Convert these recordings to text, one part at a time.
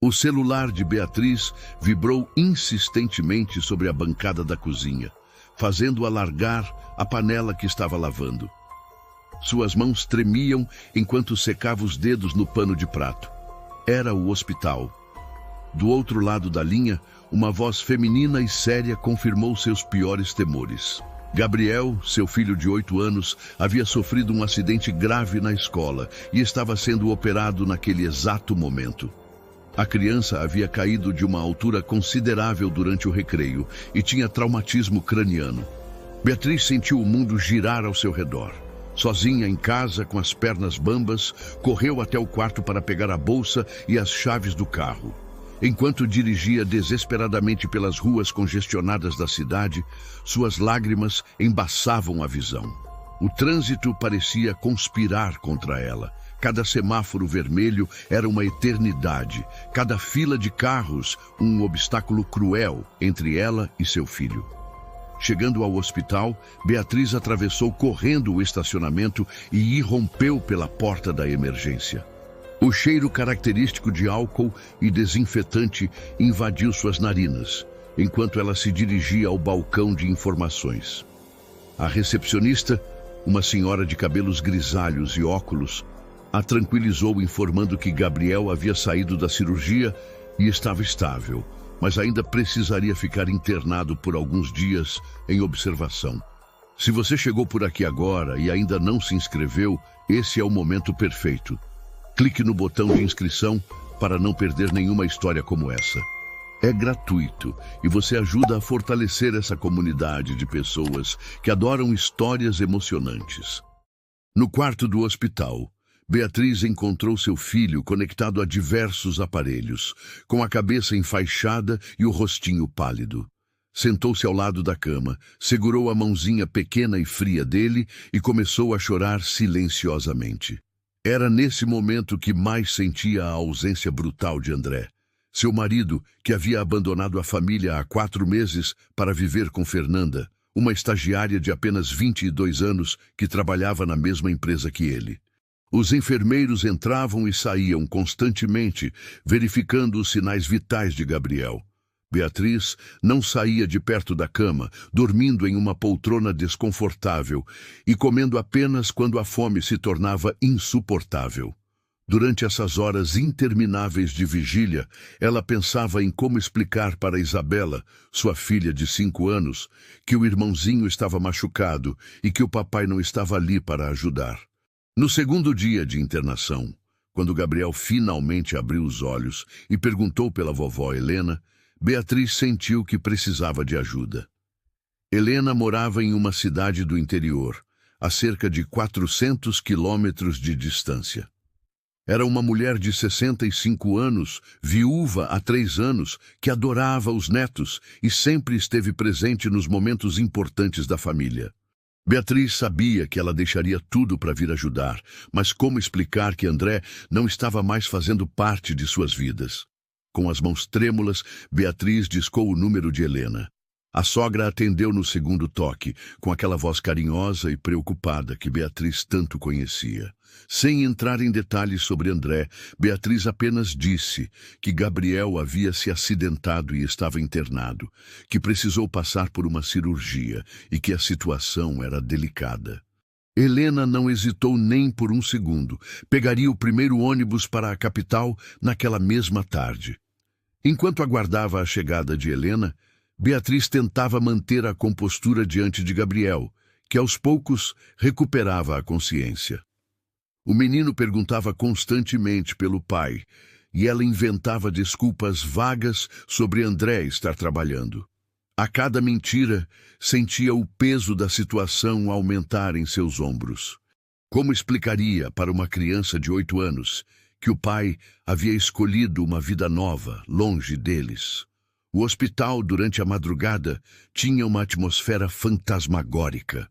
O celular de Beatriz vibrou insistentemente sobre a bancada da cozinha, fazendo-a largar a panela que estava lavando. Suas mãos tremiam enquanto secava os dedos no pano de prato. Era o hospital. Do outro lado da linha, uma voz feminina e séria confirmou seus piores temores. Gabriel, seu filho de 8 anos, havia sofrido um acidente grave na escola e estava sendo operado naquele exato momento. A criança havia caído de uma altura considerável durante o recreio e tinha traumatismo craniano. Beatriz sentiu o mundo girar ao seu redor. Sozinha em casa, com as pernas bambas, correu até o quarto para pegar a bolsa e as chaves do carro. Enquanto dirigia desesperadamente pelas ruas congestionadas da cidade, suas lágrimas embaçavam a visão. O trânsito parecia conspirar contra ela. Cada semáforo vermelho era uma eternidade, cada fila de carros um obstáculo cruel entre ela e seu filho. Chegando ao hospital, Beatriz atravessou correndo o estacionamento e irrompeu pela porta da emergência. O cheiro característico de álcool e desinfetante invadiu suas narinas, enquanto ela se dirigia ao balcão de informações. A recepcionista, uma senhora de cabelos grisalhos e óculos, a tranquilizou informando que Gabriel havia saído da cirurgia e estava estável, mas ainda precisaria ficar internado por alguns dias em observação. Se você chegou por aqui agora e ainda não se inscreveu, esse é o momento perfeito. Clique no botão de inscrição para não perder nenhuma história como essa. É gratuito e você ajuda a fortalecer essa comunidade de pessoas que adoram histórias emocionantes. No quarto do hospital, Beatriz encontrou seu filho conectado a diversos aparelhos, com a cabeça enfaixada e o rostinho pálido. Sentou-se ao lado da cama, segurou a mãozinha pequena e fria dele e começou a chorar silenciosamente. Era nesse momento que mais sentia a ausência brutal de André. Seu marido, que havia abandonado a família há 4 meses para viver com Fernanda, uma estagiária de apenas 22 anos que trabalhava na mesma empresa que ele. Os enfermeiros entravam e saíam constantemente, verificando os sinais vitais de Gabriel. Beatriz não saía de perto da cama, dormindo em uma poltrona desconfortável e comendo apenas quando a fome se tornava insuportável. Durante essas horas intermináveis de vigília, ela pensava em como explicar para Isabela, sua filha de 5 anos, que o irmãozinho estava machucado e que o papai não estava ali para ajudar. No segundo dia de internação, quando Gabriel finalmente abriu os olhos e perguntou pela vovó Helena, Beatriz sentiu que precisava de ajuda. Helena morava em uma cidade do interior, a cerca de 400 quilômetros de distância. Era uma mulher de 65 anos, viúva há 3 anos, que adorava os netos e sempre esteve presente nos momentos importantes da família. Beatriz sabia que ela deixaria tudo para vir ajudar, mas como explicar que André não estava mais fazendo parte de suas vidas? Com as mãos trêmulas, Beatriz discou o número de Helena. A sogra atendeu no segundo toque, com aquela voz carinhosa e preocupada que Beatriz tanto conhecia. Sem entrar em detalhes sobre André, Beatriz apenas disse que Gabriel havia se acidentado e estava internado, que precisou passar por uma cirurgia e que a situação era delicada. Helena não hesitou nem por um segundo. Pegaria o primeiro ônibus para a capital naquela mesma tarde. Enquanto aguardava a chegada de Helena, Beatriz tentava manter a compostura diante de Gabriel, que aos poucos recuperava a consciência. O menino perguntava constantemente pelo pai, e ela inventava desculpas vagas sobre André estar trabalhando. A cada mentira, sentia o peso da situação aumentar em seus ombros. Como explicaria para uma criança de 8 anos que o pai havia escolhido uma vida nova, longe deles? O hospital, durante a madrugada, tinha uma atmosfera fantasmagórica.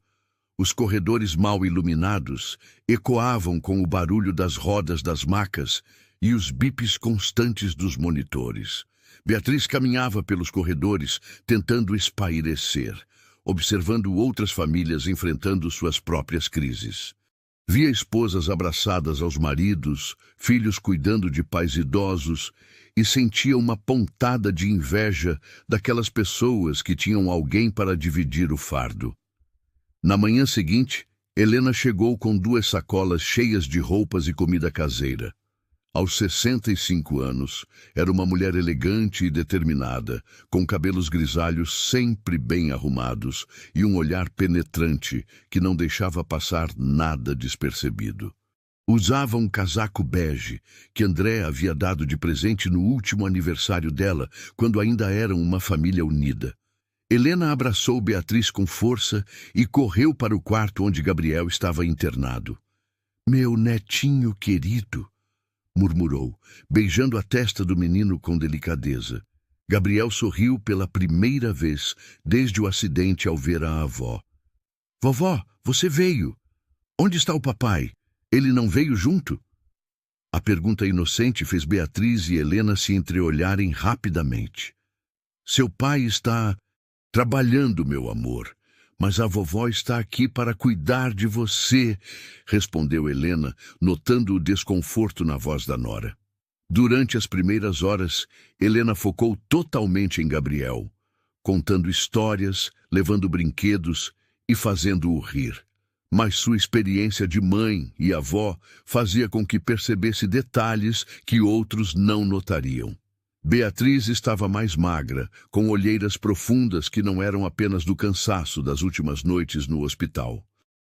Os corredores mal iluminados ecoavam com o barulho das rodas das macas e os bips constantes dos monitores. Beatriz caminhava pelos corredores, tentando espairecer, observando outras famílias enfrentando suas próprias crises. Via esposas abraçadas aos maridos, filhos cuidando de pais idosos e sentia uma pontada de inveja daquelas pessoas que tinham alguém para dividir o fardo. Na manhã seguinte, Helena chegou com 2 sacolas cheias de roupas e comida caseira. Aos 65 anos, era uma mulher elegante e determinada, com cabelos grisalhos sempre bem arrumados e um olhar penetrante que não deixava passar nada despercebido. Usava um casaco bege que André havia dado de presente no último aniversário dela, quando ainda eram uma família unida. Helena abraçou Beatriz com força e correu para o quarto onde Gabriel estava internado. "Meu netinho querido", murmurou, beijando a testa do menino com delicadeza. Gabriel sorriu pela primeira vez desde o acidente ao ver a avó. "Vovó, você veio. Onde está o papai? Ele não veio junto?" A pergunta inocente fez Beatriz e Helena se entreolharem rapidamente. "Seu pai está trabalhando, meu amor, mas a vovó está aqui para cuidar de você", respondeu Helena, notando o desconforto na voz da nora. Durante as primeiras horas, Helena focou totalmente em Gabriel, contando histórias, levando brinquedos e fazendo-o rir. Mas sua experiência de mãe e avó fazia com que percebesse detalhes que outros não notariam. Beatriz estava mais magra, com olheiras profundas que não eram apenas do cansaço das últimas noites no hospital.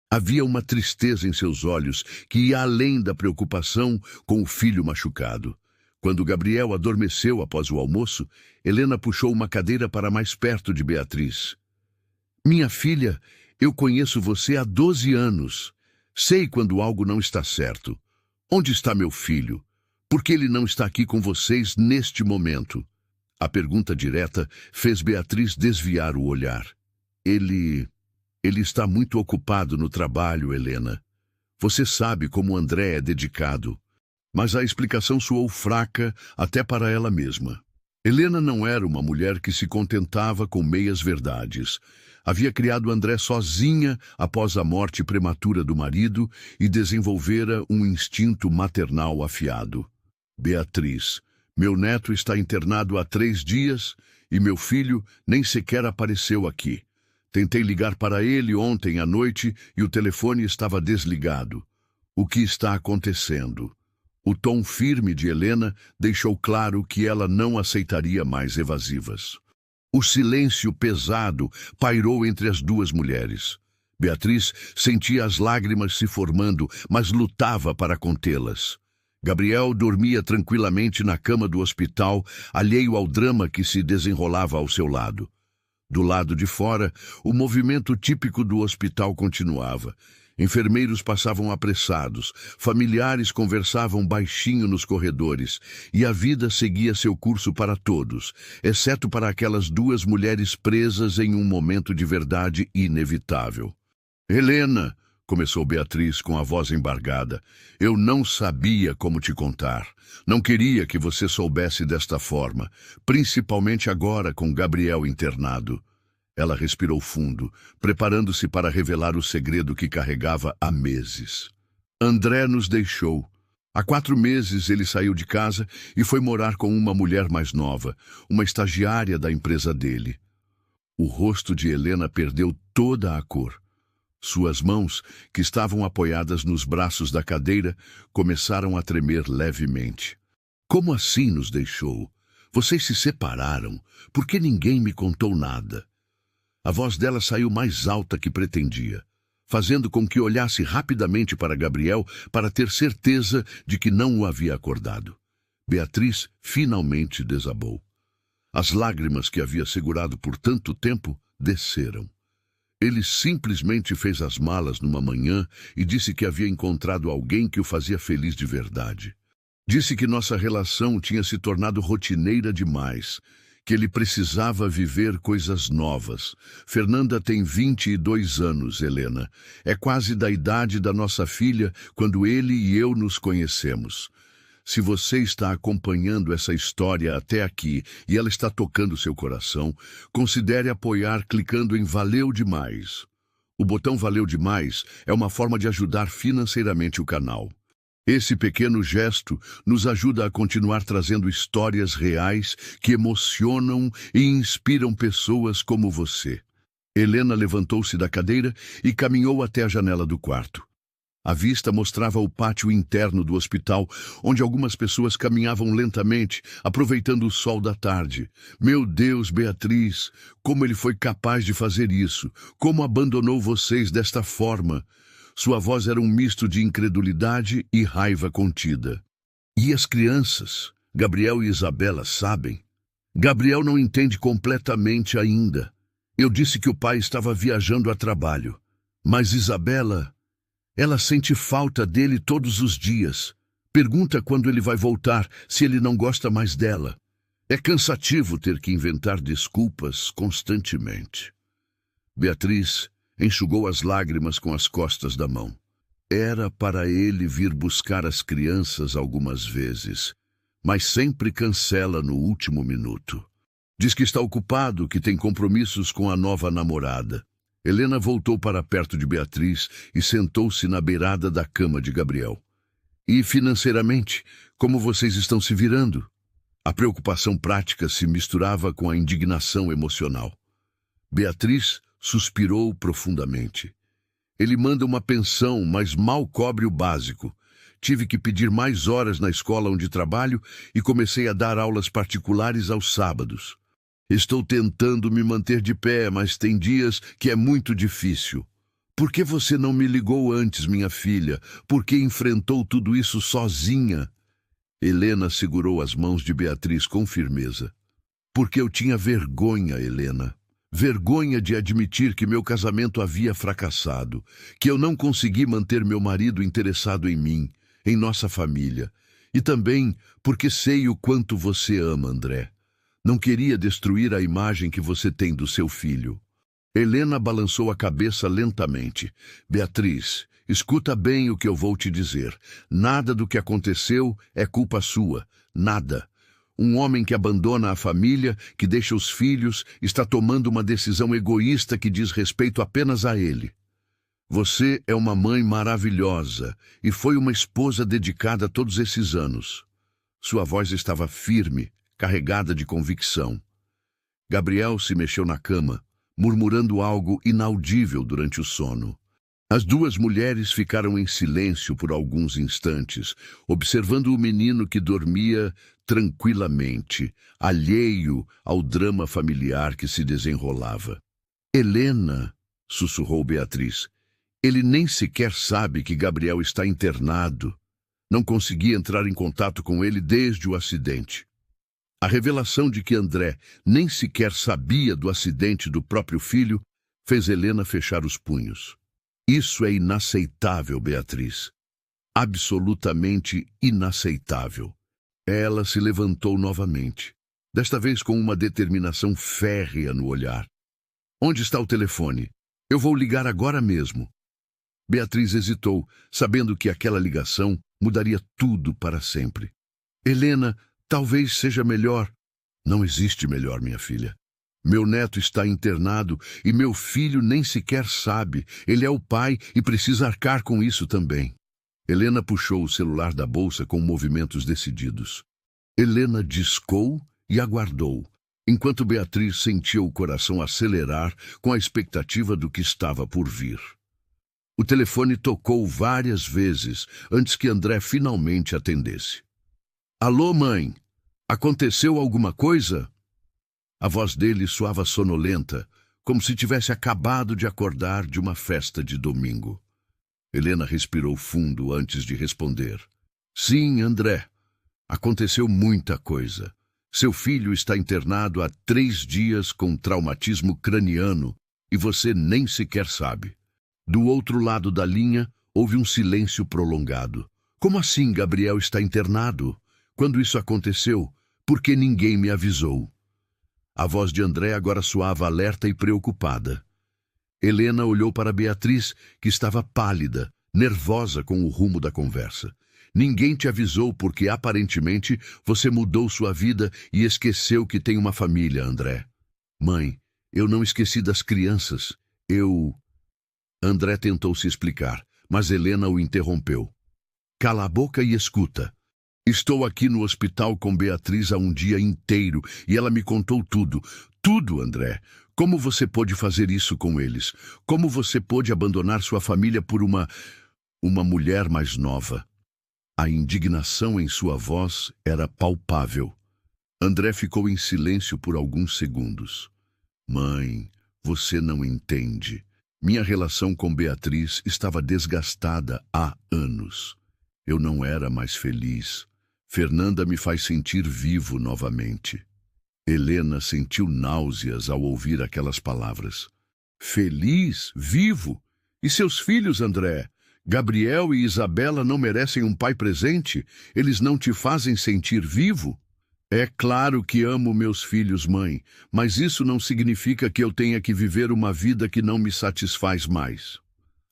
Havia uma tristeza em seus olhos que ia além da preocupação com o filho machucado. Quando Gabriel adormeceu após o almoço, Helena puxou uma cadeira para mais perto de Beatriz. "Minha filha, eu conheço você há 12 anos. Sei quando algo não está certo. Onde está meu filho? Por que ele não está aqui com vocês neste momento?" A pergunta direta fez Beatriz desviar o olhar. Ele está muito ocupado no trabalho, Helena. Você sabe como André é dedicado." Mas a explicação soou fraca até para ela mesma. Helena não era uma mulher que se contentava com meias-verdades. Havia criado André sozinha após a morte prematura do marido e desenvolvera um instinto maternal afiado. "Beatriz, meu neto está internado há 3 dias e meu filho nem sequer apareceu aqui. Tentei ligar para ele ontem à noite e o telefone estava desligado. O que está acontecendo?" O tom firme de Helena deixou claro que ela não aceitaria mais evasivas. O silêncio pesado pairou entre as 2 mulheres. Beatriz sentia as lágrimas se formando, mas lutava para contê-las. Gabriel dormia tranquilamente na cama do hospital, alheio ao drama que se desenrolava ao seu lado. Do lado de fora, o movimento típico do hospital continuava. Enfermeiros passavam apressados, familiares conversavam baixinho nos corredores, e a vida seguia seu curso para todos, exceto para aquelas 2 mulheres presas em um momento de verdade inevitável. "Helena", começou Beatriz com a voz embargada, "eu não sabia como te contar. Não queria que você soubesse desta forma, principalmente agora com Gabriel internado." Ela respirou fundo, preparando-se para revelar o segredo que carregava há meses. "André nos deixou. Há 4 meses ele saiu de casa e foi morar com uma mulher mais nova, uma estagiária da empresa dele." O rosto de Helena perdeu toda a cor. Suas mãos, que estavam apoiadas nos braços da cadeira, começaram a tremer levemente. "Como assim nos deixou? Vocês se separaram? Por que ninguém me contou nada?" A voz dela saiu mais alta que pretendia, fazendo com que olhasse rapidamente para Gabriel para ter certeza de que não o havia acordado. Beatriz finalmente desabou. As lágrimas que havia segurado por tanto tempo desceram. Ele simplesmente fez as malas numa manhã e disse que havia encontrado alguém que o fazia feliz de verdade. Disse que nossa relação tinha se tornado rotineira demais, que ele precisava viver coisas novas. Fernanda tem 22 anos, Helena. É quase da idade da nossa filha quando ele e eu nos conhecemos. Se você está acompanhando essa história até aqui e ela está tocando seu coração, considere apoiar clicando em Valeu Demais. O botão Valeu Demais é uma forma de ajudar financeiramente o canal. Esse pequeno gesto nos ajuda a continuar trazendo histórias reais que emocionam e inspiram pessoas como você. Helena levantou-se da cadeira e caminhou até a janela do quarto. A vista mostrava o pátio interno do hospital, onde algumas pessoas caminhavam lentamente, aproveitando o sol da tarde. Meu Deus, Beatriz, como ele foi capaz de fazer isso? Como abandonou vocês desta forma? Sua voz era um misto de incredulidade e raiva contida. E as crianças? Gabriel e Isabela sabem? Gabriel não entende completamente ainda. Eu disse que o pai estava viajando a trabalho. Mas Isabela... ela sente falta dele todos os dias. Pergunta quando ele vai voltar, se ele não gosta mais dela. É cansativo ter que inventar desculpas constantemente. Beatriz enxugou as lágrimas com as costas da mão. Era para ele vir buscar as crianças algumas vezes, mas sempre cancela no último minuto. Diz que está ocupado, que tem compromissos com a nova namorada. Helena voltou para perto de Beatriz e sentou-se na beirada da cama de Gabriel. E financeiramente, como vocês estão se virando? A preocupação prática se misturava com a indignação emocional. Beatriz suspirou profundamente. Ele manda uma pensão, mas mal cobre o básico. Tive que pedir mais horas na escola onde trabalho e comecei a dar aulas particulares aos sábados. Estou tentando me manter de pé, mas tem dias que é muito difícil. Por que você não me ligou antes, minha filha? Por que enfrentou tudo isso sozinha? Helena segurou as mãos de Beatriz com firmeza. Porque eu tinha vergonha, Helena. Vergonha de admitir que meu casamento havia fracassado, que eu não consegui manter meu marido interessado em mim, em nossa família. E também porque sei o quanto você ama, André. Não queria destruir a imagem que você tem do seu filho. Helena balançou a cabeça lentamente. Beatriz, escuta bem o que eu vou te dizer. Nada do que aconteceu é culpa sua. Nada. Um homem que abandona a família, que deixa os filhos, está tomando uma decisão egoísta que diz respeito apenas a ele. Você é uma mãe maravilhosa e foi uma esposa dedicada todos esses anos. Sua voz estava firme, carregada de convicção. Gabriel se mexeu na cama, murmurando algo inaudível durante o sono. As duas mulheres ficaram em silêncio por alguns instantes, observando o menino que dormia tranquilamente, alheio ao drama familiar que se desenrolava. Helena, sussurrou Beatriz, ele nem sequer sabe que Gabriel está internado. Não consegui entrar em contato com ele desde o acidente. A revelação de que André nem sequer sabia do acidente do próprio filho fez Helena fechar os punhos. Isso é inaceitável, Beatriz. Absolutamente inaceitável. Ela se levantou novamente, desta vez com uma determinação férrea no olhar. Onde está o telefone? Eu vou ligar agora mesmo. Beatriz hesitou, sabendo que aquela ligação mudaria tudo para sempre. Helena, talvez seja melhor. Não existe melhor, minha filha. Meu neto está internado e meu filho nem sequer sabe. Ele é o pai e precisa arcar com isso também. Helena puxou o celular da bolsa com movimentos decididos. Helena discou e aguardou, enquanto Beatriz sentia o coração acelerar com a expectativa do que estava por vir. O telefone tocou várias vezes antes que André finalmente atendesse. Alô, mãe? Aconteceu alguma coisa? A voz dele soava sonolenta, como se tivesse acabado de acordar de uma festa de domingo. Helena respirou fundo antes de responder. Sim, André. Aconteceu muita coisa. Seu filho está internado há 3 dias com traumatismo craniano e você nem sequer sabe. Do outro lado da linha, houve um silêncio prolongado. Como assim Gabriel está internado? Quando isso aconteceu? Por que ninguém me avisou? A voz de André agora soava alerta e preocupada. Helena olhou para Beatriz, que estava pálida, nervosa com o rumo da conversa. Ninguém te avisou porque, aparentemente, você mudou sua vida e esqueceu que tem uma família, André. Mãe, eu não esqueci das crianças. André tentou se explicar, mas Helena o interrompeu. Cala a boca e escuta. Estou aqui no hospital com Beatriz há um dia inteiro e ela me contou tudo. Tudo, André. Como você pôde fazer isso com eles? Como você pôde abandonar sua família por uma mulher mais nova? A indignação em sua voz era palpável. André ficou em silêncio por alguns segundos. Mãe, você não entende. Minha relação com Beatriz estava desgastada há anos. Eu não era mais feliz. Fernanda me faz sentir vivo novamente. Helena sentiu náuseas ao ouvir aquelas palavras. Feliz? Vivo? E seus filhos, André? Gabriel e Isabela não merecem um pai presente? Eles não te fazem sentir vivo? É claro que amo meus filhos, mãe, mas isso não significa que eu tenha que viver uma vida que não me satisfaz mais.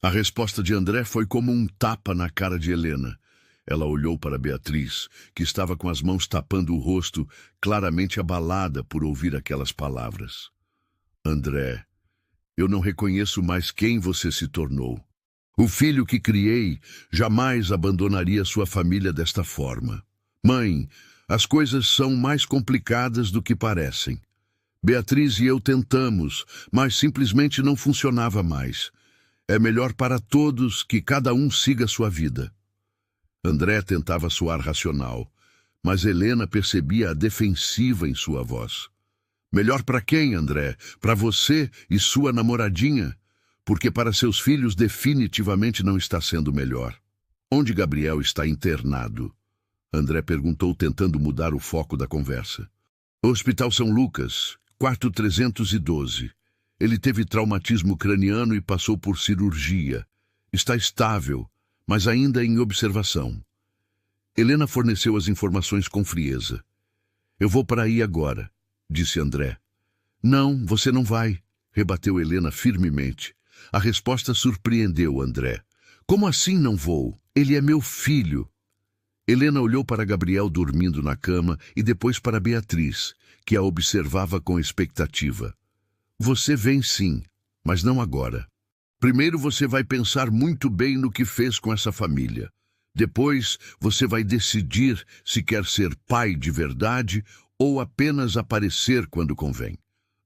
A resposta de André foi como um tapa na cara de Helena. Ela olhou para Beatriz, que estava com as mãos tapando o rosto, claramente abalada por ouvir aquelas palavras. André, eu não reconheço mais quem você se tornou. O filho que criei jamais abandonaria sua família desta forma. Mãe, as coisas são mais complicadas do que parecem. Beatriz e eu tentamos, mas simplesmente não funcionava mais. É melhor para todos que cada um siga sua vida. André tentava soar racional, mas Helena percebia a defensiva em sua voz. Melhor para quem, André? Para você e sua namoradinha? Porque para seus filhos definitivamente não está sendo melhor. Onde Gabriel está internado? André perguntou, tentando mudar o foco da conversa. Hospital São Lucas, quarto 312. Ele teve traumatismo craniano e passou por cirurgia. Está estável, mas ainda em observação. Helena forneceu as informações com frieza. Eu vou para aí agora, disse André. Não, você não vai, rebateu Helena firmemente. A resposta surpreendeu André. Como assim não vou? Ele é meu filho. Helena olhou para Gabriel dormindo na cama e depois para Beatriz, que a observava com expectativa. Você vem sim, mas não agora. Primeiro você vai pensar muito bem no que fez com essa família. Depois você vai decidir se quer ser pai de verdade ou apenas aparecer quando convém.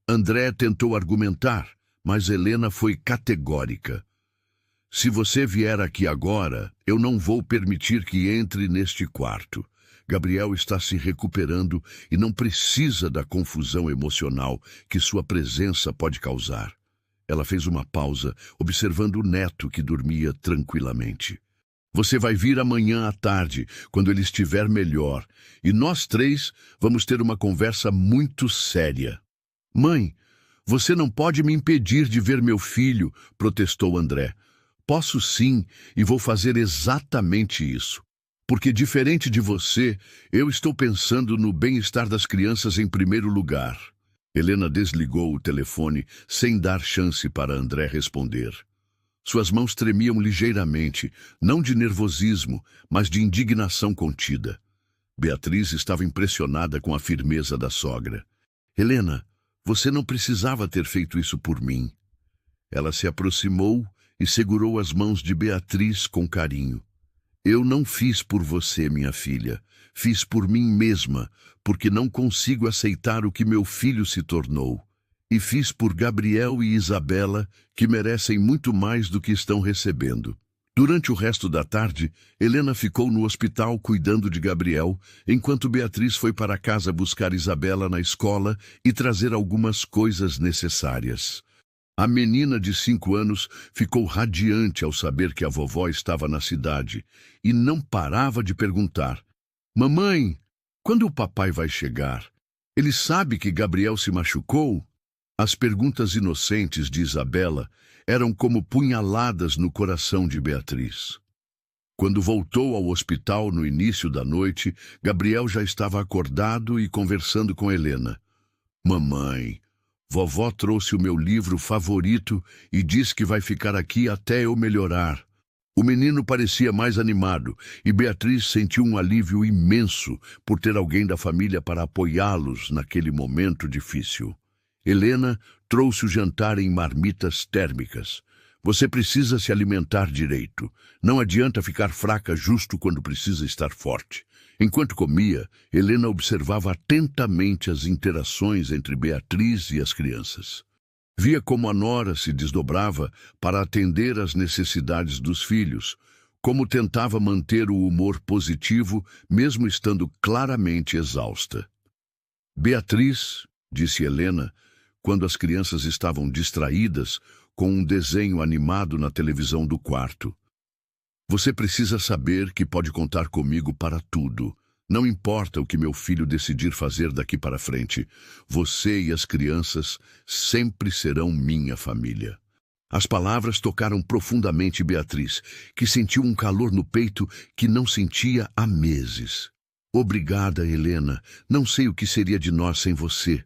André tentou argumentar, mas Helena foi categórica. Se você vier aqui agora, eu não vou permitir que entre neste quarto. Gabriel está se recuperando e não precisa da confusão emocional que sua presença pode causar. Ela fez uma pausa, observando o neto que dormia tranquilamente. Você vai vir amanhã à tarde, quando ele estiver melhor, e nós três vamos ter uma conversa muito séria. Mãe, você não pode me impedir de ver meu filho, protestou André. Posso sim, e vou fazer exatamente isso. Porque, diferente de você, eu estou pensando no bem-estar das crianças em primeiro lugar. Helena desligou o telefone sem dar chance para André responder. Suas mãos tremiam ligeiramente, não de nervosismo, mas de indignação contida. Beatriz estava impressionada com a firmeza da sogra. Helena, você não precisava ter feito isso por mim. Ela se aproximou e segurou as mãos de Beatriz com carinho. Eu não fiz por você, minha filha. Fiz por mim mesma, porque não consigo aceitar o que meu filho se tornou. E fiz por Gabriel e Isabela, que merecem muito mais do que estão recebendo. Durante o resto da tarde, Helena ficou no hospital cuidando de Gabriel, enquanto Beatriz foi para casa buscar Isabela na escola e trazer algumas coisas necessárias. A menina de 5 anos ficou radiante ao saber que a vovó estava na cidade e não parava de perguntar. Mamãe, quando o papai vai chegar? Ele sabe que Gabriel se machucou? As perguntas inocentes de Isabela eram como punhaladas no coração de Beatriz. Quando voltou ao hospital no início da noite, Gabriel já estava acordado e conversando com Helena. Mamãe, vovó trouxe o meu livro favorito e diz que vai ficar aqui até eu melhorar. O menino parecia mais animado e Beatriz sentiu um alívio imenso por ter alguém da família para apoiá-los naquele momento difícil. Helena trouxe o jantar em marmitas térmicas. Você precisa se alimentar direito. Não adianta ficar fraca justo quando precisa estar forte. Enquanto comia, Helena observava atentamente as interações entre Beatriz e as crianças. Via como a nora se desdobrava para atender às necessidades dos filhos, como tentava manter o humor positivo, mesmo estando claramente exausta. Beatriz, disse Helena, quando as crianças estavam distraídas com um desenho animado na televisão do quarto. Você precisa saber que pode contar comigo para tudo. Não importa o que meu filho decidir fazer daqui para frente. Você e as crianças sempre serão minha família. As palavras tocaram profundamente Beatriz, que sentiu um calor no peito que não sentia há meses. Obrigada, Helena. Não sei o que seria de nós sem você.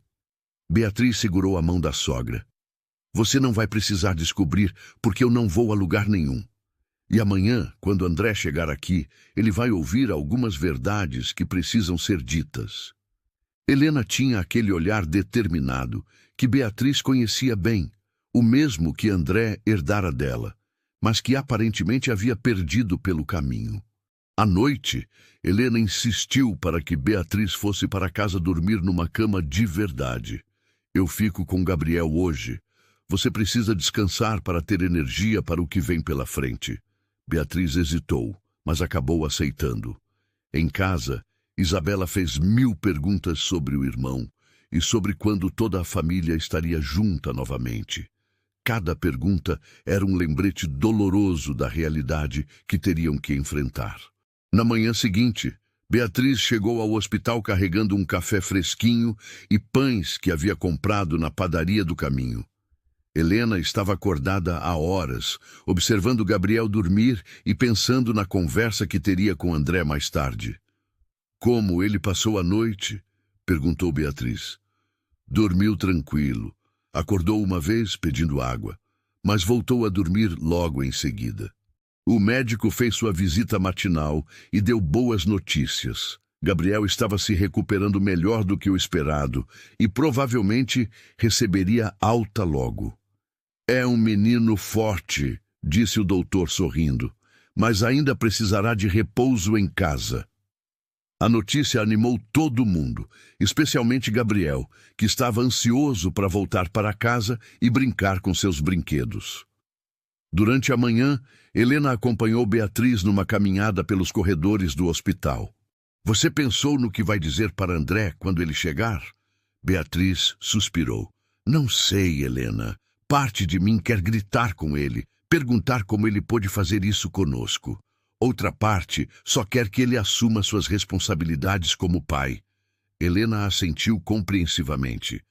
Beatriz segurou a mão da sogra. Você não vai precisar descobrir, porque eu não vou a lugar nenhum. E amanhã, quando André chegar aqui, ele vai ouvir algumas verdades que precisam ser ditas. Helena tinha aquele olhar determinado, que Beatriz conhecia bem, o mesmo que André herdara dela, mas que aparentemente havia perdido pelo caminho. À noite, Helena insistiu para que Beatriz fosse para casa dormir numa cama de verdade. Eu fico com Gabriel hoje. Você precisa descansar para ter energia para o que vem pela frente. Beatriz hesitou, mas acabou aceitando. Em casa, Isabela fez 1000 perguntas sobre o irmão e sobre quando toda a família estaria junta novamente. Cada pergunta era um lembrete doloroso da realidade que teriam que enfrentar. Na manhã seguinte, Beatriz chegou ao hospital carregando um café fresquinho e pães que havia comprado na padaria do caminho. Helena estava acordada há horas, observando Gabriel dormir e pensando na conversa que teria com André mais tarde. Como ele passou a noite? Perguntou Beatriz. Dormiu tranquilo. Acordou uma vez pedindo água, mas voltou a dormir logo em seguida. O médico fez sua visita matinal e deu boas notícias. Gabriel estava se recuperando melhor do que o esperado e provavelmente receberia alta logo. É um menino forte, disse o doutor sorrindo, mas ainda precisará de repouso em casa. A notícia animou todo mundo, especialmente Gabriel, que estava ansioso para voltar para casa e brincar com seus brinquedos. Durante a manhã, Helena acompanhou Beatriz numa caminhada pelos corredores do hospital. Você pensou no que vai dizer para André quando ele chegar? Beatriz suspirou. Não sei, Helena. Parte de mim quer gritar com ele, perguntar como ele pôde fazer isso conosco. Outra parte só quer que ele assuma suas responsabilidades como pai. Helena assentiu compreensivamente.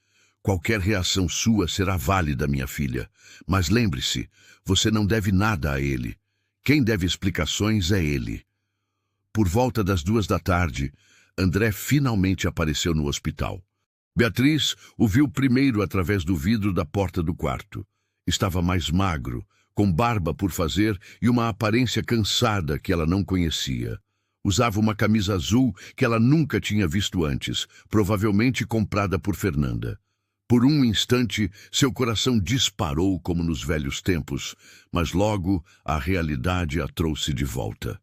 Qualquer reação sua será válida, minha filha. Mas lembre-se, você não deve nada a ele. Quem deve explicações é ele. Por volta das 14h, André finalmente apareceu no hospital. Beatriz o viu primeiro através do vidro da porta do quarto. Estava mais magro, com barba por fazer e uma aparência cansada que ela não conhecia. Usava uma camisa azul que ela nunca tinha visto antes, provavelmente comprada por Fernanda. Por um instante, seu coração disparou como nos velhos tempos, mas logo a realidade a trouxe de volta.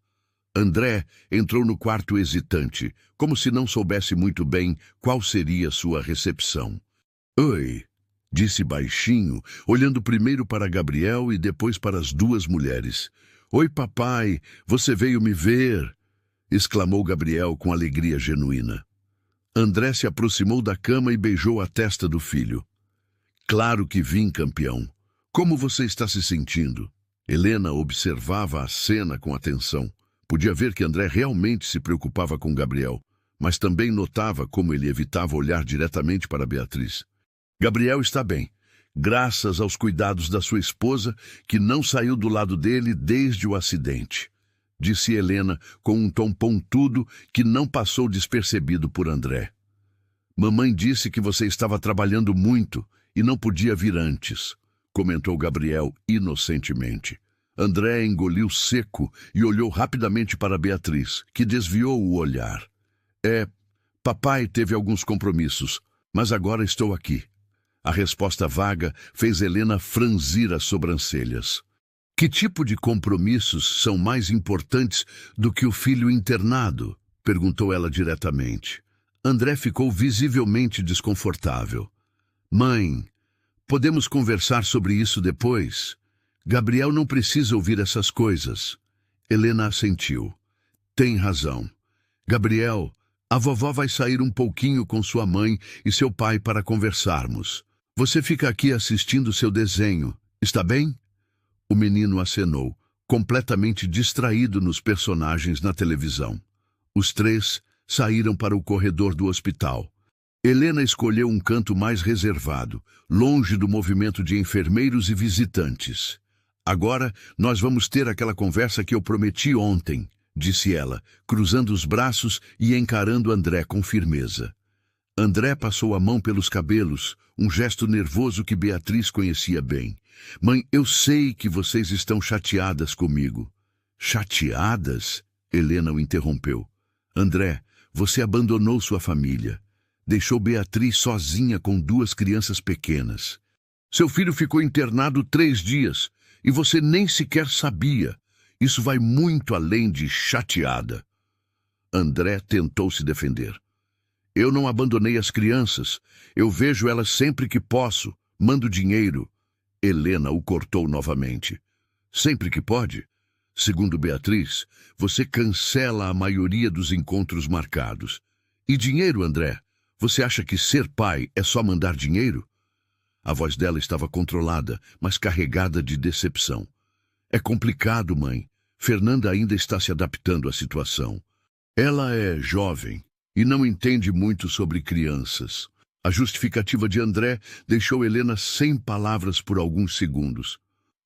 André entrou no quarto hesitante, como se não soubesse muito bem qual seria sua recepção. Oi, disse baixinho, olhando primeiro para Gabriel e depois para as duas mulheres. Oi, papai, você veio me ver? Exclamou Gabriel com alegria genuína. André se aproximou da cama e beijou a testa do filho. Claro que vim, campeão. Como você está se sentindo? Helena observava a cena com atenção. Podia ver que André realmente se preocupava com Gabriel, mas também notava como ele evitava olhar diretamente para Beatriz. Gabriel está bem, graças aos cuidados da sua esposa, que não saiu do lado dele desde o acidente, disse Helena com um tom pontudo que não passou despercebido por André. Mamãe disse que você estava trabalhando muito e não podia vir antes, comentou Gabriel inocentemente. André engoliu seco e olhou rapidamente para Beatriz, que desviou o olhar. Papai teve alguns compromissos, mas agora estou aqui. A resposta vaga fez Helena franzir as sobrancelhas. Que tipo de compromissos são mais importantes do que o filho internado? Perguntou ela diretamente. André ficou visivelmente desconfortável. Mãe, podemos conversar sobre isso depois? Gabriel não precisa ouvir essas coisas. Helena assentiu. Tem razão. Gabriel, a vovó vai sair um pouquinho com sua mãe e seu pai para conversarmos. Você fica aqui assistindo seu desenho, está bem? O menino acenou, completamente distraído nos personagens na televisão. Os três saíram para o corredor do hospital. Helena escolheu um canto mais reservado, longe do movimento de enfermeiros e visitantes. Agora nós vamos ter aquela conversa que eu prometi ontem, disse ela, cruzando os braços e encarando André com firmeza. André passou a mão pelos cabelos, um gesto nervoso que Beatriz conhecia bem. Mãe, eu sei que vocês estão chateadas comigo. Chateadas? Helena o interrompeu. André, você abandonou sua família. Deixou Beatriz sozinha com 2 crianças pequenas. Seu filho ficou internado 3 dias e você nem sequer sabia. Isso vai muito além de chateada. André tentou se defender. Eu não abandonei as crianças. Eu vejo elas sempre que posso. Mando dinheiro. Helena o cortou novamente. Sempre que pode? Segundo Beatriz, você cancela a maioria dos encontros marcados. E dinheiro, André? Você acha que ser pai é só mandar dinheiro? A voz dela estava controlada, mas carregada de decepção. É complicado, mãe. Fernanda ainda está se adaptando à situação. Ela é jovem e não entende muito sobre crianças. A justificativa de André deixou Helena sem palavras por alguns segundos.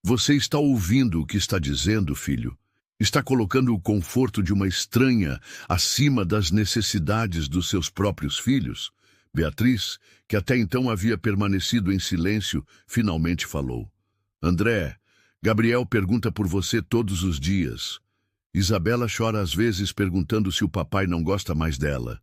Você está ouvindo o que está dizendo, filho? Está colocando o conforto de uma estranha acima das necessidades dos seus próprios filhos? Beatriz, que até então havia permanecido em silêncio, finalmente falou. André, Gabriel pergunta por você todos os dias. Isabela chora às vezes perguntando se o papai não gosta mais dela.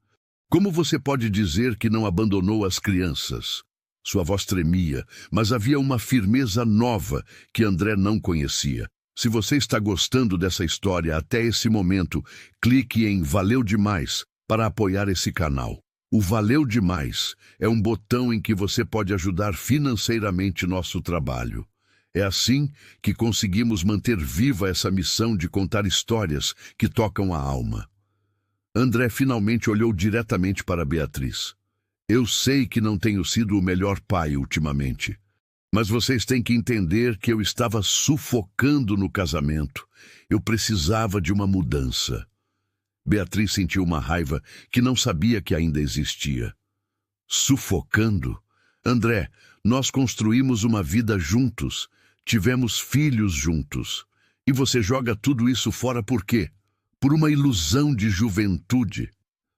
Como você pode dizer que não abandonou as crianças? Sua voz tremia, mas havia uma firmeza nova que André não conhecia. Se você está gostando dessa história até esse momento, clique em Valeu Demais para apoiar esse canal. O Valeu Demais é um botão em que você pode ajudar financeiramente nosso trabalho. É assim que conseguimos manter viva essa missão de contar histórias que tocam a alma. André finalmente olhou diretamente para Beatriz. Eu sei que não tenho sido o melhor pai ultimamente, mas vocês têm que entender que eu estava sufocando no casamento. Eu precisava de uma mudança. Beatriz sentiu uma raiva que não sabia que ainda existia. Sufocando? André, nós construímos uma vida juntos, tivemos filhos juntos. E você joga tudo isso fora por quê? Por uma ilusão de juventude.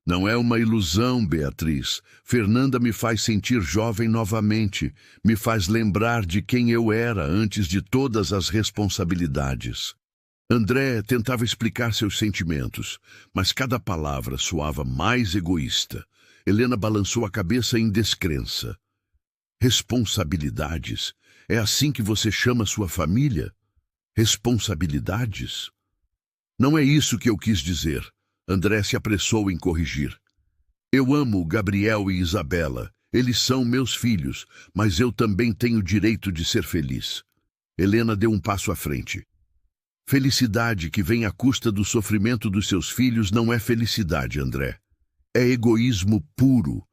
Não é uma ilusão, Beatriz. Fernanda me faz sentir jovem novamente, me faz lembrar de quem eu era antes de todas as responsabilidades. André tentava explicar seus sentimentos, mas cada palavra soava mais egoísta. Helena balançou a cabeça em descrença. Responsabilidades? É assim que você chama sua família? Responsabilidades? Não é isso que eu quis dizer. André se apressou em corrigir. Eu amo Gabriel e Isabela. Eles são meus filhos, mas eu também tenho direito de ser feliz. Helena deu um passo à frente. Felicidade que vem à custa do sofrimento dos seus filhos não é felicidade, André. É egoísmo puro.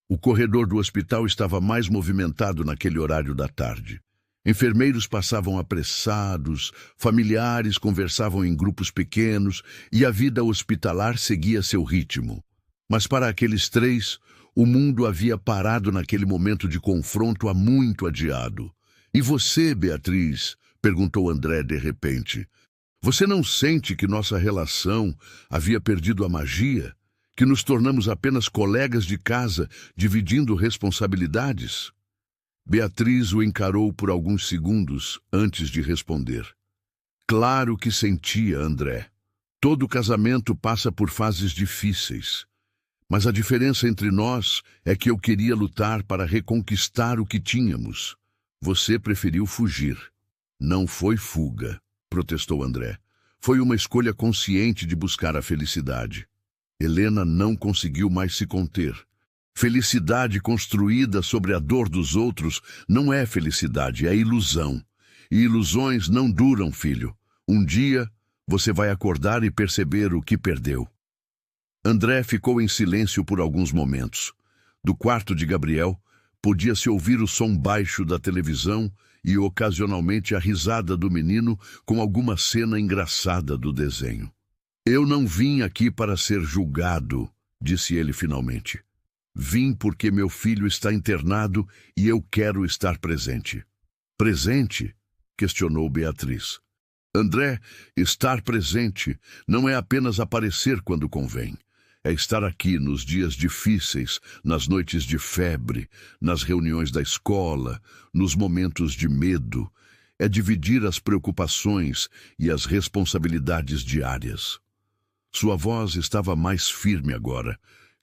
O corredor do hospital estava mais movimentado naquele horário da tarde. Enfermeiros passavam apressados, familiares conversavam em grupos pequenos e a vida hospitalar seguia seu ritmo. Mas para aqueles 3, o mundo havia parado naquele momento de confronto há muito adiado. E você, Beatriz? Perguntou André de repente. Você não sente que nossa relação havia perdido a magia? Que nos tornamos apenas colegas de casa, dividindo responsabilidades? Beatriz o encarou por alguns segundos antes de responder. Claro que sentia, André. Todo casamento passa por fases difíceis. Mas a diferença entre nós é que eu queria lutar para reconquistar o que tínhamos. Você preferiu fugir. Não foi fuga. protestou André. Foi uma escolha consciente de buscar a felicidade. Helena não conseguiu mais se conter. Felicidade construída sobre a dor dos outros não é felicidade, é ilusão. E ilusões não duram, filho. Um dia, você vai acordar e perceber o que perdeu. André ficou em silêncio por alguns momentos. Do quarto de Gabriel, podia-se ouvir o som baixo da televisão e, ocasionalmente, a risada do menino com alguma cena engraçada do desenho. Eu não vim aqui para ser julgado, disse ele finalmente. Vim porque meu filho está internado e eu quero estar presente. Presente? Questionou Beatriz. André, estar presente não é apenas aparecer quando convém. É estar aqui nos dias difíceis, nas noites de febre, nas reuniões da escola, nos momentos de medo. É dividir as preocupações e as responsabilidades diárias. Sua voz estava mais firme agora,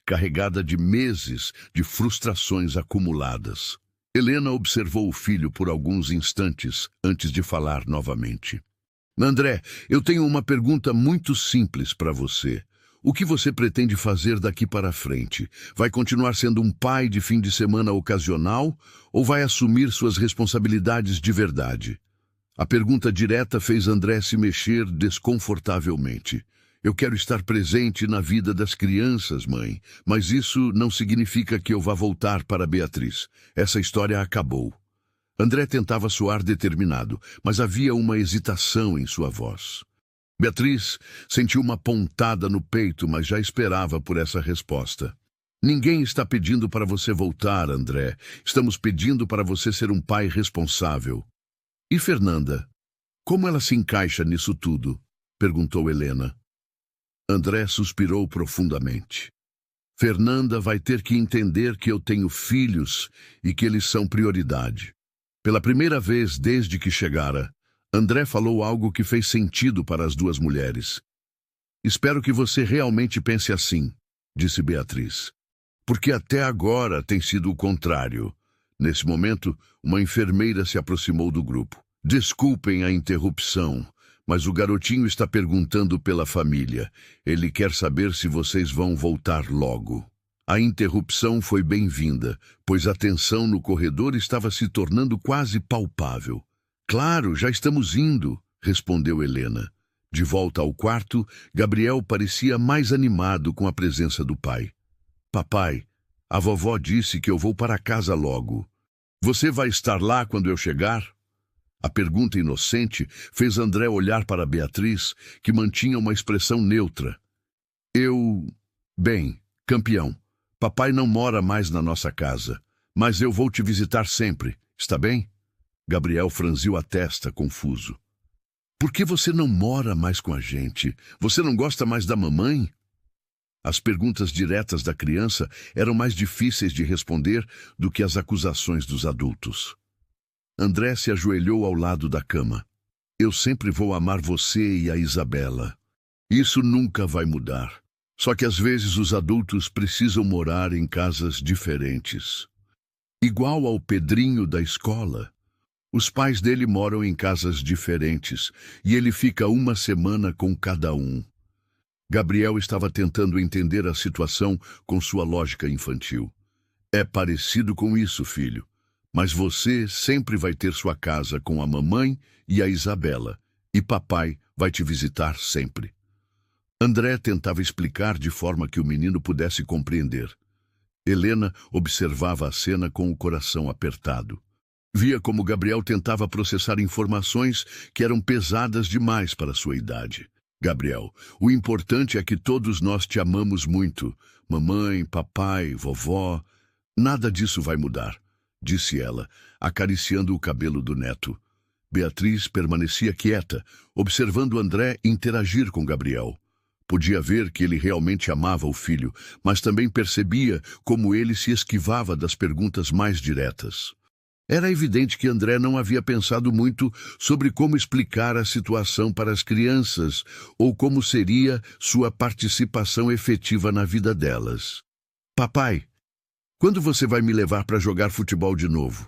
carregada de meses de frustrações acumuladas. Helena observou o filho por alguns instantes antes de falar novamente. André, eu tenho uma pergunta muito simples para você. O que você pretende fazer daqui para frente? Vai continuar sendo um pai de fim de semana ocasional ou vai assumir suas responsabilidades de verdade? A pergunta direta fez André se mexer desconfortavelmente. Eu quero estar presente na vida das crianças, mãe, mas isso não significa que eu vá voltar para Beatriz. Essa história acabou. André tentava soar determinado, mas havia uma hesitação em sua voz. Beatriz sentiu uma pontada no peito, mas já esperava por essa resposta. Ninguém está pedindo para você voltar, André. Estamos pedindo para você ser um pai responsável. E Fernanda? Como ela se encaixa nisso tudo? Perguntou Helena. André suspirou profundamente. Fernanda vai ter que entender que eu tenho filhos e que eles são prioridade. Pela primeira vez desde que chegara, André falou algo que fez sentido para as duas mulheres. Espero que você realmente pense assim, disse Beatriz. Porque até agora tem sido o contrário. Nesse momento, uma enfermeira se aproximou do grupo. Desculpem a interrupção, mas o garotinho está perguntando pela família. Ele quer saber se vocês vão voltar logo. A interrupção foi bem-vinda, pois a tensão no corredor estava se tornando quase palpável. Claro, já estamos indo, respondeu Helena. De volta ao quarto, Gabriel parecia mais animado com a presença do pai. Papai, a vovó disse que eu vou para casa logo. Você vai estar lá quando eu chegar? A pergunta inocente fez André olhar para Beatriz, que mantinha uma expressão neutra. Bem, campeão, papai não mora mais na nossa casa, mas eu vou te visitar sempre, está bem? Gabriel franziu a testa, confuso. Por que você não mora mais com a gente? Você não gosta mais da mamãe? As perguntas diretas da criança eram mais difíceis de responder do que as acusações dos adultos. André se ajoelhou ao lado da cama. Eu sempre vou amar você e a Isabela. Isso nunca vai mudar. Só que às vezes os adultos precisam morar em casas diferentes. Igual ao Pedrinho da escola. Os pais dele moram em casas diferentes e ele fica uma semana com cada um. Gabriel estava tentando entender a situação com sua lógica infantil. É parecido com isso, filho. Mas você sempre vai ter sua casa com a mamãe e a Isabela, e papai vai te visitar sempre. André tentava explicar de forma que o menino pudesse compreender. Helena observava a cena com o coração apertado. Via como Gabriel tentava processar informações que eram pesadas demais para sua idade. Gabriel, o importante é que todos nós te amamos muito. Mamãe, papai, vovó. Nada disso vai mudar, disse ela, acariciando o cabelo do neto. Beatriz permanecia quieta, observando André interagir com Gabriel. Podia ver que ele realmente amava o filho, mas também percebia como ele se esquivava das perguntas mais diretas. Era evidente que André não havia pensado muito sobre como explicar a situação para as crianças ou como seria sua participação efetiva na vida delas. Papai, quando você vai me levar para jogar futebol de novo?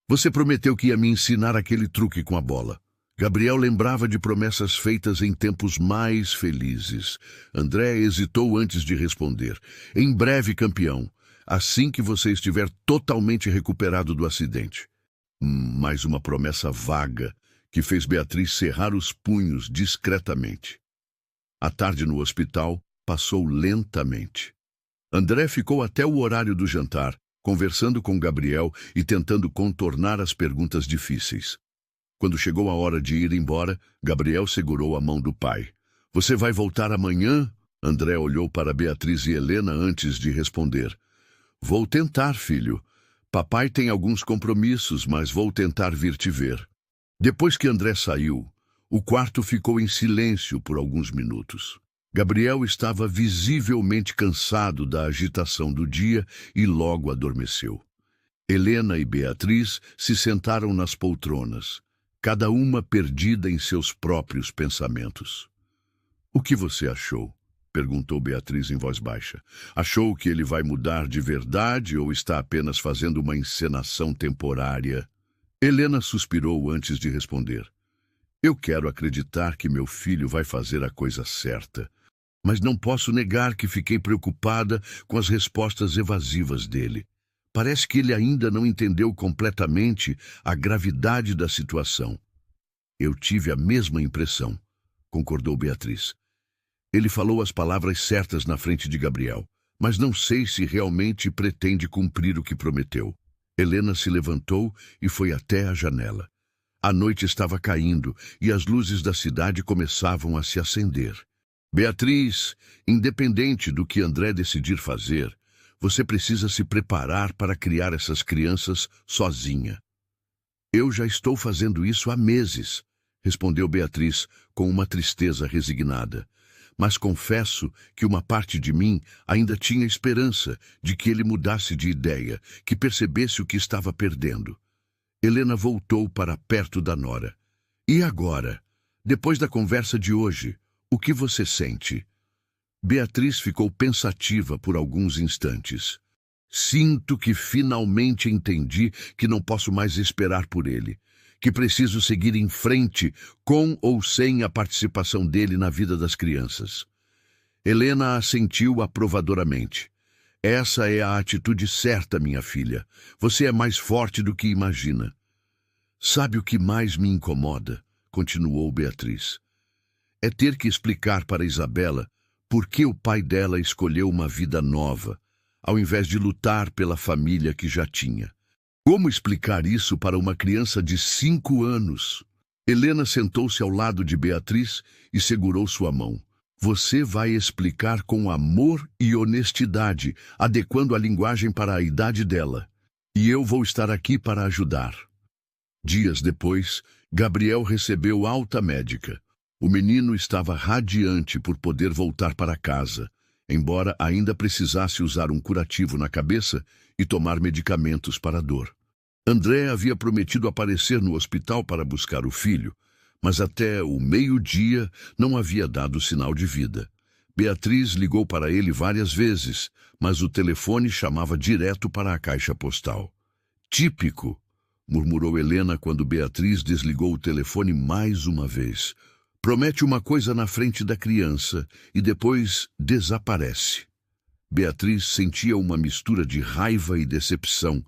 Você prometeu que ia me ensinar aquele truque com a bola. Gabriel lembrava de promessas feitas em tempos mais felizes. André hesitou antes de responder. Em breve, campeão, assim que você estiver totalmente recuperado do acidente. Mais uma promessa vaga que fez Beatriz cerrar os punhos discretamente. A tarde no hospital passou lentamente. André ficou até o horário do jantar, conversando com Gabriel e tentando contornar as perguntas difíceis. Quando chegou a hora de ir embora, Gabriel segurou a mão do pai. Você vai voltar amanhã? André olhou para Beatriz e Helena antes de responder. Vou tentar, filho. Papai tem alguns compromissos, mas vou tentar vir te ver. Depois que André saiu, o quarto ficou em silêncio por alguns minutos. Gabriel estava visivelmente cansado da agitação do dia e logo adormeceu. Helena e Beatriz se sentaram nas poltronas, cada uma perdida em seus próprios pensamentos. O que você achou? Perguntou Beatriz em voz baixa. Achou que ele vai mudar de verdade ou está apenas fazendo uma encenação temporária? Helena suspirou antes de responder. Eu quero acreditar que meu filho vai fazer a coisa certa, mas não posso negar que fiquei preocupada com as respostas evasivas dele. Parece que ele ainda não entendeu completamente a gravidade da situação. Eu tive a mesma impressão, concordou Beatriz. Ele falou as palavras certas na frente de Gabriel, mas não sei se realmente pretende cumprir o que prometeu. Helena se levantou e foi até a janela. A noite estava caindo e as luzes da cidade começavam a se acender. Beatriz, independente do que André decidir fazer, você precisa se preparar para criar essas crianças sozinha. Eu já estou fazendo isso há meses, respondeu Beatriz com uma tristeza resignada. Mas confesso que uma parte de mim ainda tinha esperança de que ele mudasse de ideia, que percebesse o que estava perdendo. Helena voltou para perto da nora. E agora? Depois da conversa de hoje, o que você sente? Beatriz ficou pensativa por alguns instantes. Sinto que finalmente entendi que não posso mais esperar por ele, que preciso seguir em frente com ou sem a participação dele na vida das crianças. Helena assentiu aprovadoramente. Essa é a atitude certa, minha filha. Você é mais forte do que imagina. Sabe o que mais me incomoda? Continuou Beatriz. É ter que explicar para Isabela por que o pai dela escolheu uma vida nova, ao invés de lutar pela família que já tinha. Como explicar isso para uma criança de 5 anos? Helena sentou-se ao lado de Beatriz e segurou sua mão. Você vai explicar com amor e honestidade, adequando a linguagem para a idade dela. E eu vou estar aqui para ajudar. Dias depois, Gabriel recebeu alta médica. O menino estava radiante por poder voltar para casa, embora ainda precisasse usar um curativo na cabeça e tomar medicamentos para a dor. André havia prometido aparecer no hospital para buscar o filho, mas até o meio-dia não havia dado sinal de vida. Beatriz ligou para ele várias vezes, mas o telefone chamava direto para a caixa postal. Típico, murmurou Helena quando Beatriz desligou o telefone mais uma vez. Promete uma coisa na frente da criança e depois desaparece. Beatriz sentia uma mistura de raiva e decepção,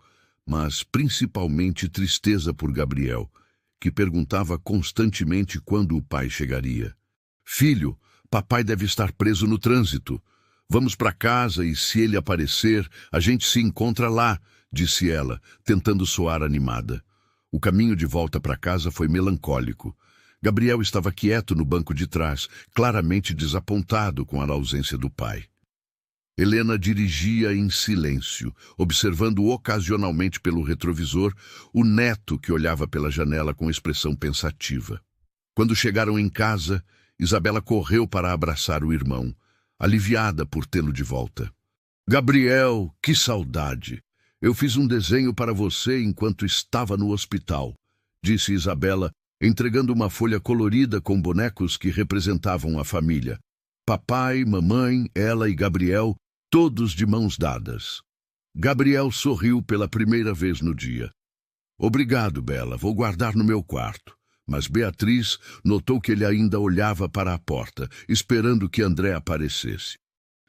mas principalmente tristeza por Gabriel, que perguntava constantemente quando o pai chegaria. Filho, papai deve estar preso no trânsito. Vamos para casa e, se ele aparecer, a gente se encontra lá, disse ela, tentando soar animada. O caminho de volta para casa foi melancólico. Gabriel estava quieto no banco de trás, claramente desapontado com a ausência do pai. Helena dirigia em silêncio, observando ocasionalmente pelo retrovisor o neto que olhava pela janela com expressão pensativa. Quando chegaram em casa, Isabela correu para abraçar o irmão, aliviada por tê-lo de volta. Gabriel, que saudade! Eu fiz um desenho para você enquanto estava no hospital, disse Isabela, entregando uma folha colorida com bonecos que representavam a família. Papai, mamãe, ela e Gabriel, todos de mãos dadas. Gabriel sorriu pela primeira vez no dia. Obrigado, Bela, vou guardar no meu quarto. Mas Beatriz notou que ele ainda olhava para a porta, esperando que André aparecesse.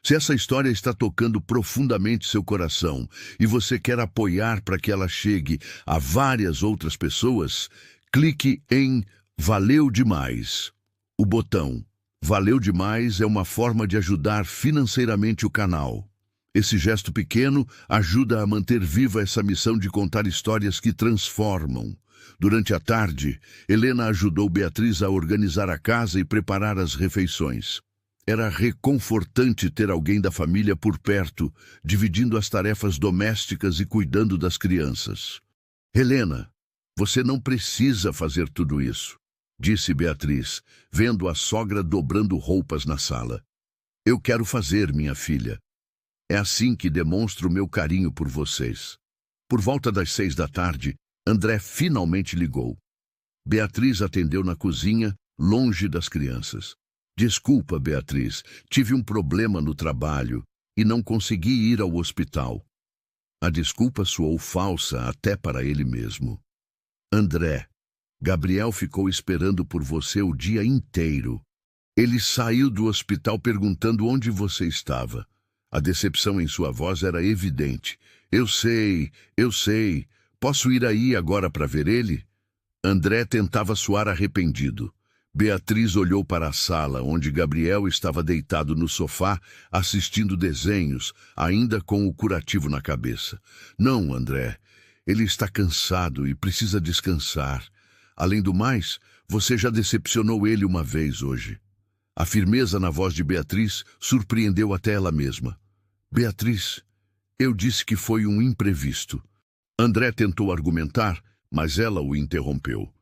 Se essa história está tocando profundamente seu coração e você quer apoiar para que ela chegue a várias outras pessoas, clique em Valeu Demais. O botão Valeu Demais é uma forma de ajudar financeiramente o canal. Esse gesto pequeno ajuda a manter viva essa missão de contar histórias que transformam. Durante a tarde, Helena ajudou Beatriz a organizar a casa e preparar as refeições. Era reconfortante ter alguém da família por perto, dividindo as tarefas domésticas e cuidando das crianças. Helena, você não precisa fazer tudo isso, disse Beatriz, vendo a sogra dobrando roupas na sala. Eu quero fazer, minha filha. É assim que demonstro meu carinho por vocês. Por volta das 6 da tarde, André finalmente ligou. Beatriz atendeu na cozinha, longe das crianças. Desculpa, Beatriz, tive um problema no trabalho e não consegui ir ao hospital. A desculpa soou falsa até para ele mesmo. André, Gabriel ficou esperando por você o dia inteiro. Ele saiu do hospital perguntando onde você estava. A decepção em sua voz era evidente. Eu sei. Posso ir aí agora para ver ele? André tentava soar arrependido. Beatriz olhou para a sala, onde Gabriel estava deitado no sofá, assistindo desenhos, ainda com o curativo na cabeça. Não, André. Ele está cansado e precisa descansar. Além do mais, você já decepcionou ele uma vez hoje. A firmeza na voz de Beatriz surpreendeu até ela mesma. Beatriz, eu disse que foi um imprevisto. André tentou argumentar, mas ela o interrompeu.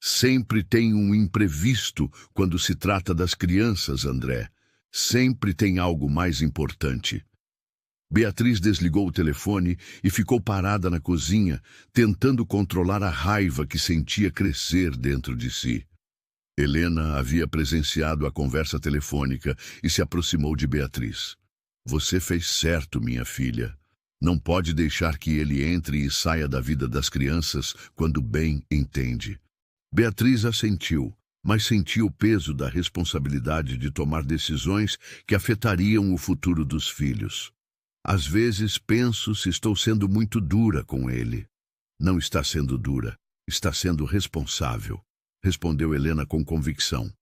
Sempre tem um imprevisto quando se trata das crianças, André. Sempre tem algo mais importante. Beatriz desligou o telefone e ficou parada na cozinha, tentando controlar a raiva que sentia crescer dentro de si. Helena havia presenciado a conversa telefônica e se aproximou de Beatriz. Você fez certo, minha filha. Não pode deixar que ele entre e saia da vida das crianças quando bem entende. Beatriz assentiu, mas sentiu o peso da responsabilidade de tomar decisões que afetariam o futuro dos filhos. Às vezes penso se estou sendo muito dura com ele. Não está sendo dura, está sendo responsável, respondeu Helena com convicção.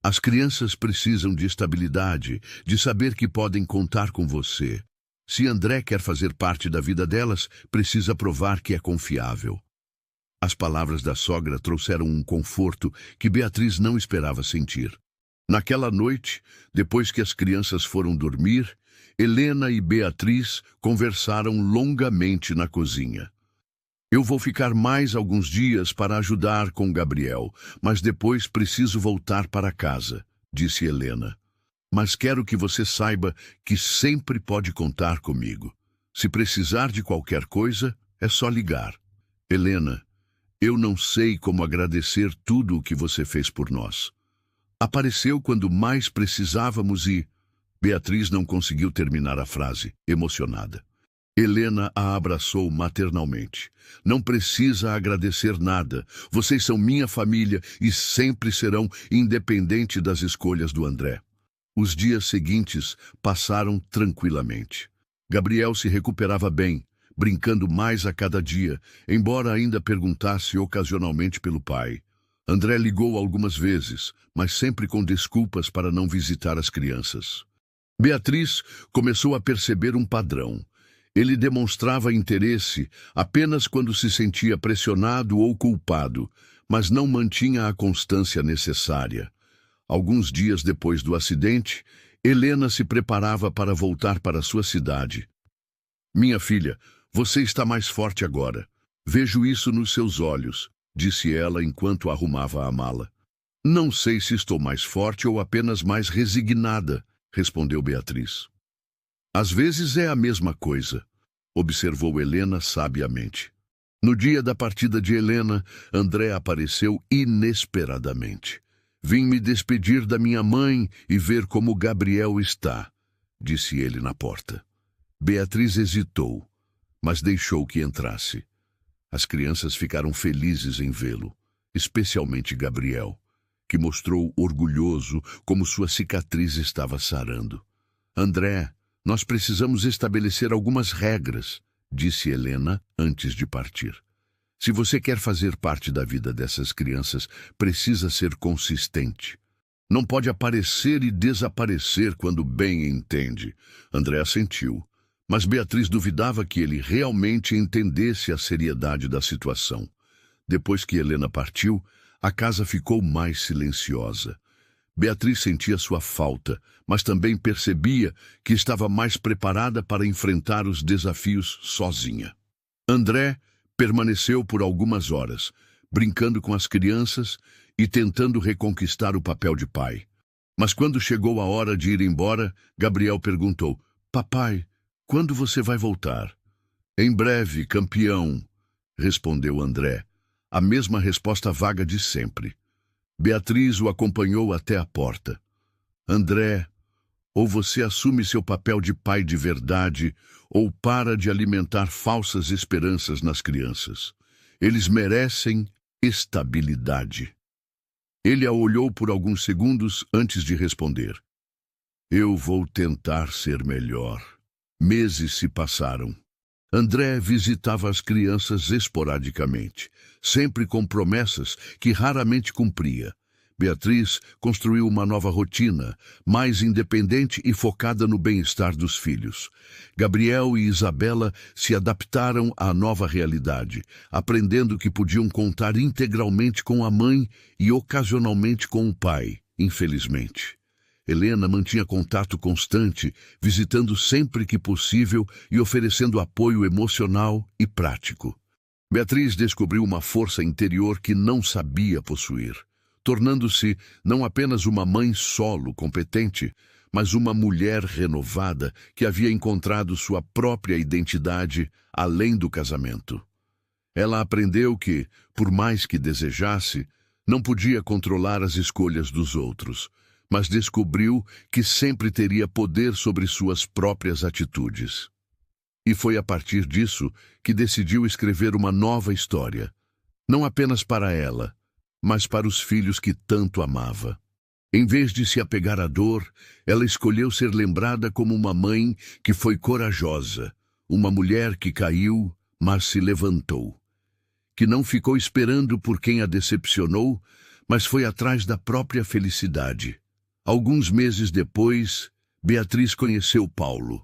As crianças precisam de estabilidade, de saber que podem contar com você. Se André quer fazer parte da vida delas, precisa provar que é confiável. As palavras da sogra trouxeram um conforto que Beatriz não esperava sentir. Naquela noite, depois que as crianças foram dormir, Helena e Beatriz conversaram longamente na cozinha. Eu vou ficar mais alguns dias para ajudar com Gabriel, mas depois preciso voltar para casa, disse Helena. Mas quero que você saiba que sempre pode contar comigo. Se precisar de qualquer coisa, é só ligar. Helena, eu não sei como agradecer tudo o que você fez por nós. Apareceu quando mais precisávamos e... Beatriz não conseguiu terminar a frase, emocionada. Helena a abraçou maternalmente. Não precisa agradecer nada. Vocês são minha família e sempre serão, independente das escolhas do André. Os dias seguintes passaram tranquilamente. Gabriel se recuperava bem, brincando mais a cada dia, embora ainda perguntasse ocasionalmente pelo pai. André ligou algumas vezes, mas sempre com desculpas para não visitar as crianças. Beatriz começou a perceber um padrão. Ele demonstrava interesse apenas quando se sentia pressionado ou culpado, mas não mantinha a constância necessária. Alguns dias depois do acidente, Helena se preparava para voltar para sua cidade. Minha filha, você está mais forte agora. Vejo isso nos seus olhos, disse ela enquanto arrumava a mala. Não sei se estou mais forte ou apenas mais resignada, respondeu Beatriz. Às vezes é a mesma coisa, observou Helena sabiamente. No dia da partida de Helena, André apareceu inesperadamente. Vim me despedir da minha mãe e ver como Gabriel está, disse ele na porta. Beatriz hesitou, mas deixou que entrasse. As crianças ficaram felizes em vê-lo. especialmente Gabriel, que mostrou orgulhoso como sua cicatriz estava sarando. André, nós precisamos estabelecer algumas regras, disse Helena antes de partir. Se você quer fazer parte da vida dessas crianças, precisa ser consistente. Não pode aparecer e desaparecer quando bem entende. André assentiu, mas Beatriz duvidava que ele realmente entendesse a seriedade da situação. Depois que Helena partiu, a casa ficou mais silenciosa. Beatriz sentia sua falta, mas também percebia que estava mais preparada para enfrentar os desafios sozinha. André permaneceu por algumas horas, brincando com as crianças e tentando reconquistar o papel de pai. Mas quando chegou a hora de ir embora, Gabriel perguntou: "Papai, quando você vai voltar?" "Em breve, campeão", respondeu André, a mesma resposta vaga de sempre. Beatriz o acompanhou até a porta. "André, ou você assume seu papel de pai de verdade, ou para de alimentar falsas esperanças nas crianças. Eles merecem estabilidade." Ele a olhou por alguns segundos antes de responder: "Eu vou tentar ser melhor." Meses se passaram. André visitava as crianças esporadicamente, sempre com promessas que raramente cumpria. Beatriz construiu uma nova rotina, mais independente e focada no bem-estar dos filhos. Gabriel e Isabela se adaptaram à nova realidade, aprendendo que podiam contar integralmente com a mãe e ocasionalmente com o pai, infelizmente. Helena mantinha contato constante, visitando sempre que possível e oferecendo apoio emocional e prático. Beatriz descobriu uma força interior que não sabia possuir, tornando-se não apenas uma mãe solo competente, mas uma mulher renovada que havia encontrado sua própria identidade além do casamento. Ela aprendeu que, por mais que desejasse, não podia controlar as escolhas dos outros, mas descobriu que sempre teria poder sobre suas próprias atitudes. E foi a partir disso que decidiu escrever uma nova história, não apenas para ela, mas para os filhos que tanto amava. Em vez de se apegar à dor, ela escolheu ser lembrada como uma mãe que foi corajosa, uma mulher que caiu, mas se levantou, que não ficou esperando por quem a decepcionou, mas foi atrás da própria felicidade. Alguns meses depois, Beatriz conheceu Paulo.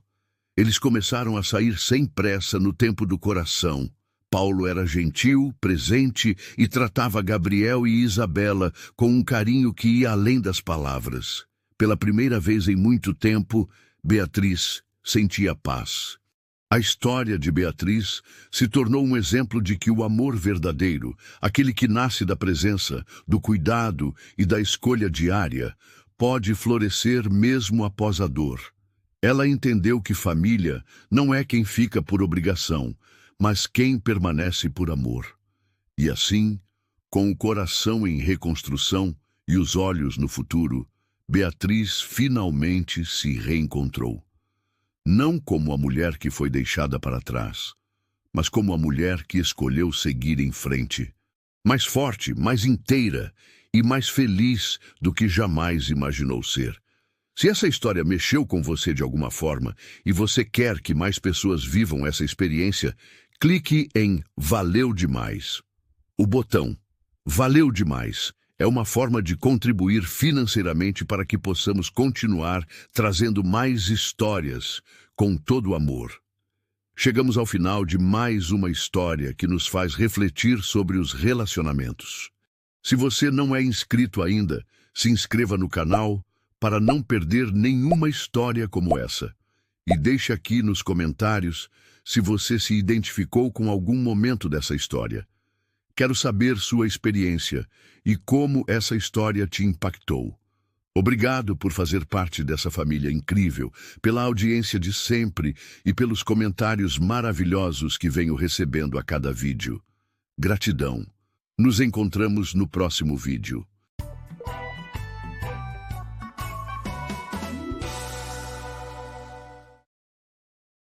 Eles começaram a sair sem pressa no tempo do coração. Paulo era gentil, presente e tratava Gabriel e Isabela com um carinho que ia além das palavras. Pela primeira vez em muito tempo, Beatriz sentia paz. A história de Beatriz se tornou um exemplo de que o amor verdadeiro, aquele que nasce da presença, do cuidado e da escolha diária, pode florescer mesmo após a dor. Ela entendeu que família não é quem fica por obrigação, mas quem permanece por amor. E assim, com o coração em reconstrução e os olhos no futuro, Beatriz finalmente se reencontrou. Não como a mulher que foi deixada para trás, mas como a mulher que escolheu seguir em frente, mais forte, mais inteira e mais feliz do que jamais imaginou ser. Se essa história mexeu com você de alguma forma e você quer que mais pessoas vivam essa experiência, clique em Valeu Demais. O botão Valeu Demais é uma forma de contribuir financeiramente para que possamos continuar trazendo mais histórias com todo o amor. Chegamos ao final de mais uma história que nos faz refletir sobre os relacionamentos. Se você não é inscrito ainda, se inscreva no canal para não perder nenhuma história como essa. E deixe aqui nos comentários se você se identificou com algum momento dessa história. Quero saber sua experiência e como essa história te impactou. Obrigado por fazer parte dessa família incrível, pela audiência de sempre e pelos comentários maravilhosos que venho recebendo a cada vídeo. Gratidão. Nos encontramos no próximo vídeo.